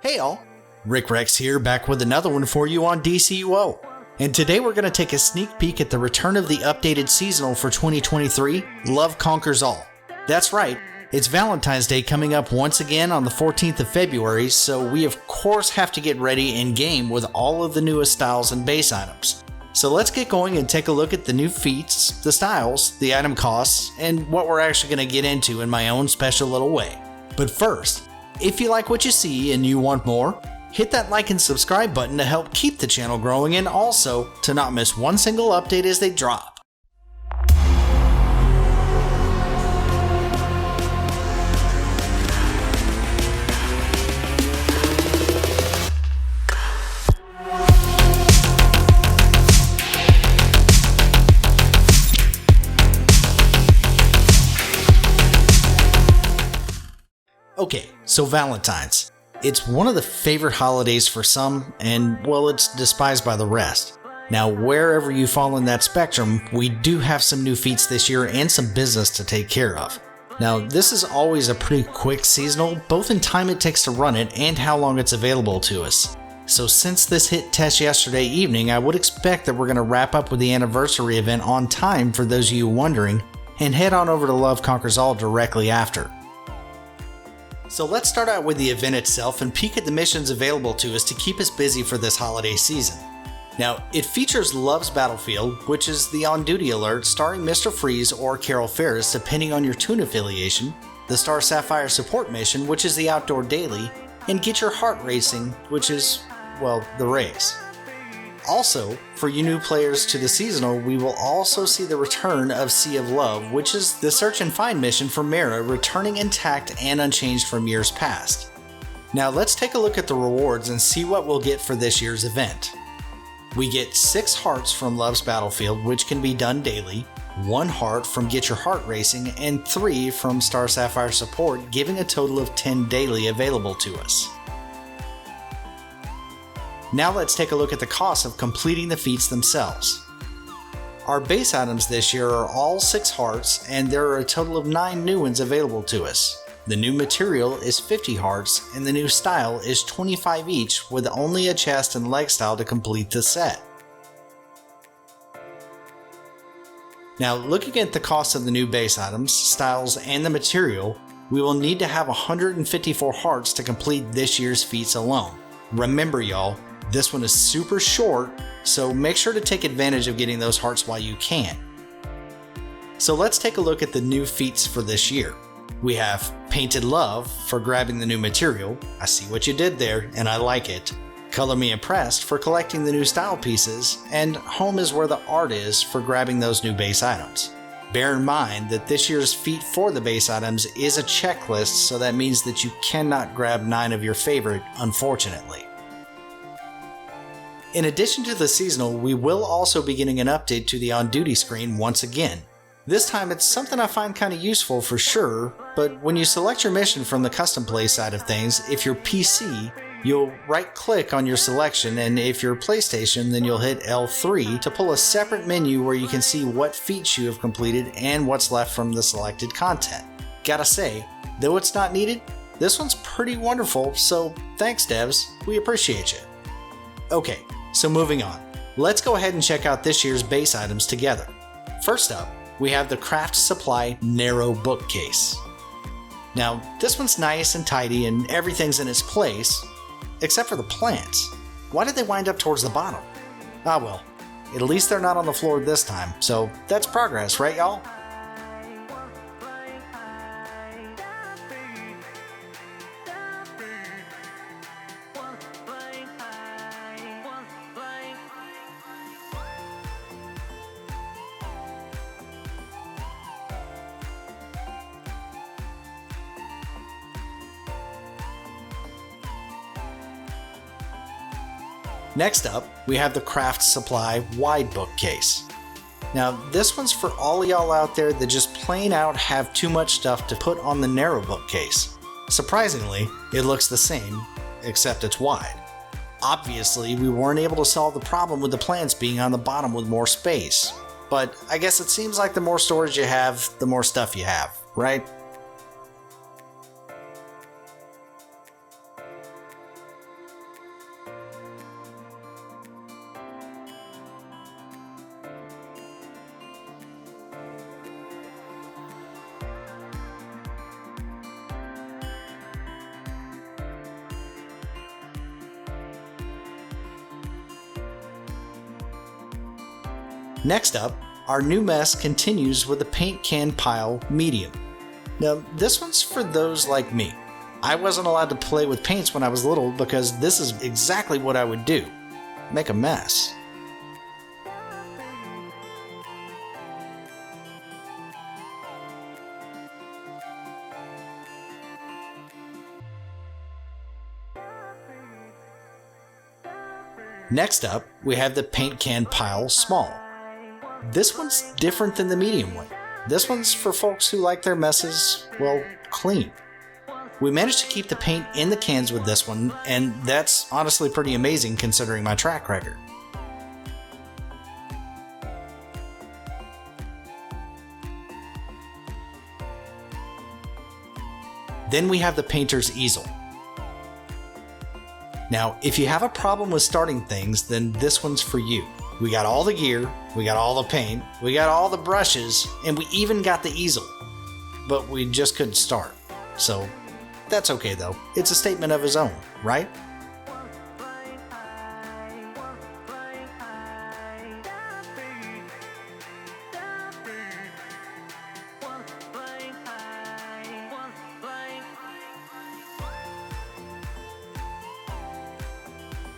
Hey all, Rick Rex here, back with another one for you on DCUO. And today we're going to take a sneak peek at the return of the updated seasonal for 2023, Love Conquers All. That's right, it's Valentine's Day coming up once again on the 14th of February, so we of course have to get ready and game with all of the newest styles and base items. So let's get going and take a look at the new feats, the styles, the item costs, and what we're actually going to get into in my own special little way. But first, if you like what you see and you want more, hit that like and subscribe button to help keep the channel growing and also to not miss one single update as they drop. Okay, so Valentine's. It's one of the favorite holidays for some, and well, it's despised by the rest. Now, wherever you fall in that spectrum, we do have some new feats this year and some business to take care of. Now, this is always a pretty quick seasonal, both in time it takes to run it and how long it's available to us. So since this hit test yesterday evening, I would expect that we're going to wrap up with the anniversary event on time for those of you wondering, and head on over to Love Conquers All directly after. So let's start out with the event itself and peek at the missions available to us to keep us busy for this holiday season. Now, it features Love's Battlefield, which is the on-duty alert starring Mr. Freeze or Carol Ferris depending on your toon affiliation, the Star Sapphire support mission, which is the outdoor daily, and Get Your Heart Racing, which is, well, the race. Also, for you new players to the seasonal, we will also see the return of Sea of Love, which is the search and find mission for Mara, returning intact and unchanged from years past. Now let's take a look at the rewards and see what we'll get for this year's event. We get 6 hearts from Love's Battlefield, which can be done daily, 1 heart from Get Your Heart Racing, and 3 from Star Sapphire support, giving a total of 10 daily available to us. Now let's take a look at the cost of completing the feats themselves. Our base items this year are all 6 hearts, and there are a total of 9 new ones available to us. The new material is 50 hearts, and the new style is 25 each, with only a chest and leg style to complete the set. Now, looking at the cost of the new base items, styles, and the material, we will need to have 154 hearts to complete this year's feats alone. Remember y'all, this one is super short, so make sure to take advantage of getting those hearts while you can. So let's take a look at the new feats for this year. We have Painted Love for grabbing the new material. I see what you did there, and I like it. Color Me Impressed for collecting the new style pieces, and Home is Where the Art Is for grabbing those new base items. Bear in mind that this year's feat for the base items is a checklist, so that means that you cannot grab 9 of your favorite, unfortunately. In addition to the seasonal, we will also be getting an update to the on-duty screen once again. This time it's something I find kind of useful for sure, but when you select your mission from the custom play side of things, if you're PC, you'll right-click on your selection, and if you're PlayStation, then you'll hit L3 to pull a separate menu where you can see what feats you have completed and what's left from the selected content. Gotta say, though it's not needed, this one's pretty wonderful, so thanks devs, we appreciate you. Okay, so moving on, let's go ahead and check out this year's base items together. First up, we have the Craft Supply Narrow Bookcase. Now, this one's nice and tidy and everything's in its place, except for the plants. Why did they wind up towards the bottom? Ah well, at least they're not on the floor this time, so that's progress, right y'all? Next up, we have the Craft Supply Wide Bookcase. Now, this one's for all y'all out there that just plain out have too much stuff to put on the narrow bookcase. Surprisingly, it looks the same, except it's wide. Obviously, we weren't able to solve the problem with the plants being on the bottom with more space. But I guess it seems like the more storage you have, the more stuff you have, right? Next up, our new mess continues with the paint can pile medium. Now, this one's for those like me. I wasn't allowed to play with paints when I was little because this is exactly what I would do: make a mess. Next up, we have the paint can pile small. This one's different than the medium one. This one's for folks who like their messes, well, clean. We managed to keep the paint in the cans with this one, and that's honestly pretty amazing considering my track record. Then we have the painter's easel. Now, if you have a problem with starting things, then this one's for you. We got all the gear, we got all the paint, we got all the brushes, and we even got the easel. But we just couldn't start. So, that's okay though. It's a statement of his own, right?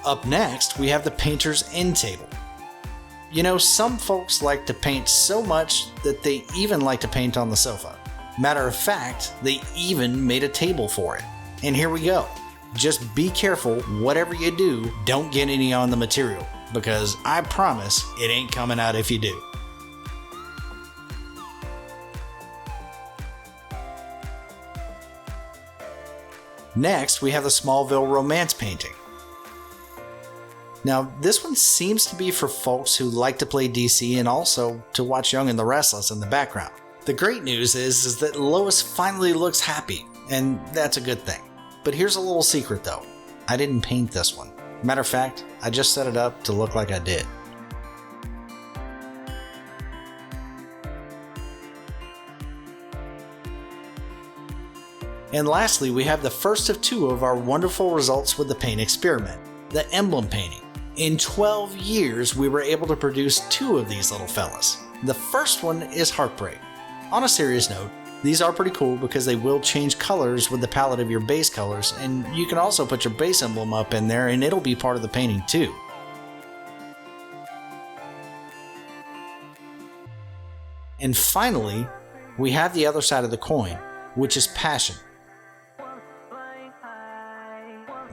Up next, we have the painter's end table. You know, some folks like to paint so much that they even like to paint on the sofa. Matter of fact, they even made a table for it. And here we go. Just be careful, whatever you do, don't get any on the material, because I promise it ain't coming out if you do. Next, we have the Smallville romance painting. Now, this one seems to be for folks who like to play DC and also to watch Young and the Restless in the background. The great news is that Lois finally looks happy, and that's a good thing. But here's a little secret though. I didn't paint this one. Matter of fact, I just set it up to look like I did. And lastly, we have the first of two of our wonderful results with the paint experiment, the emblem painting. In 12 years, we were able to produce two of these little fellas. The first one is Heartbreak. On a serious note, these are pretty cool because they will change colors with the palette of your base colors, and you can also put your base emblem up in there and it'll be part of the painting too. And finally, we have the other side of the coin, which is Passion.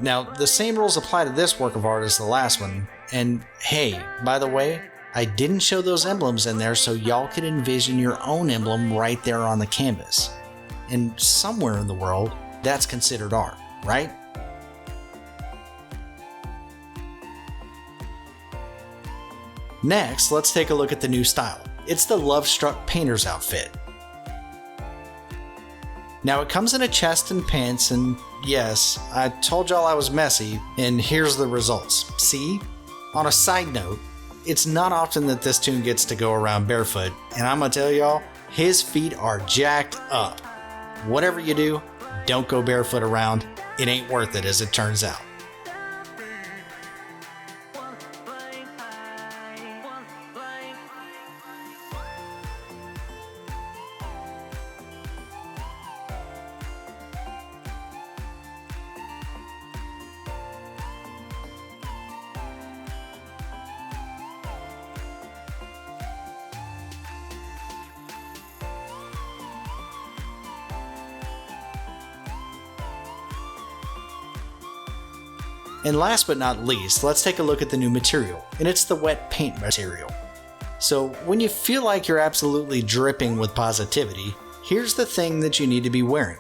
Now, the same rules apply to this work of art as the last one, and hey, by the way, I didn't show those emblems in there so y'all could envision your own emblem right there on the canvas. And somewhere in the world, that's considered art, right? Next, let's take a look at the new style. It's the Love Struck Painter's outfit. Now it comes in a chest and pants, and yes, I told y'all I was messy, and here's the results. See? On a side note, it's not often that this tune gets to go around barefoot, and I'm gonna tell y'all, his feet are jacked up. Whatever you do, don't go barefoot around. It ain't worth it as it turns out. And last but not least, let's take a look at the new material, and it's the wet paint material. So when you feel like you're absolutely dripping with positivity, here's the thing that you need to be wearing.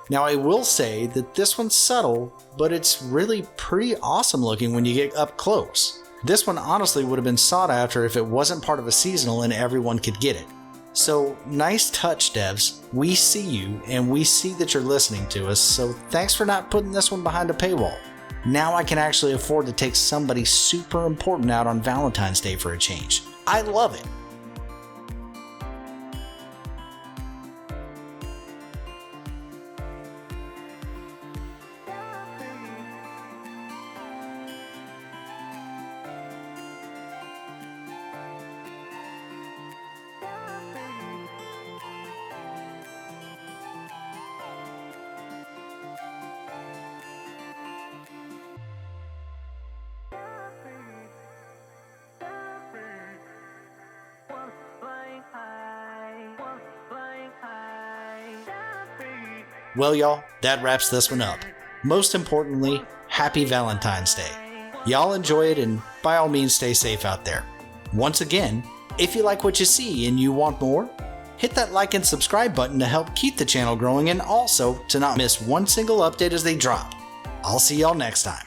Now I will say that this one's subtle, but it's really pretty awesome looking when you get up close. This one honestly would have been sought after if it wasn't part of a seasonal and everyone could get it. So nice touch, devs. We see you, and we see that you're listening to us, so thanks for not putting this one behind a paywall. Now I can actually afford to take somebody super important out on Valentine's Day for a change. I love it. Well, y'all, that wraps this one up. Most importantly, happy Valentine's Day. Y'all enjoy it, and by all means stay safe out there. Once again, if you like what you see and you want more, hit that like and subscribe button to help keep the channel growing and also to not miss one single update as they drop. I'll see y'all next time.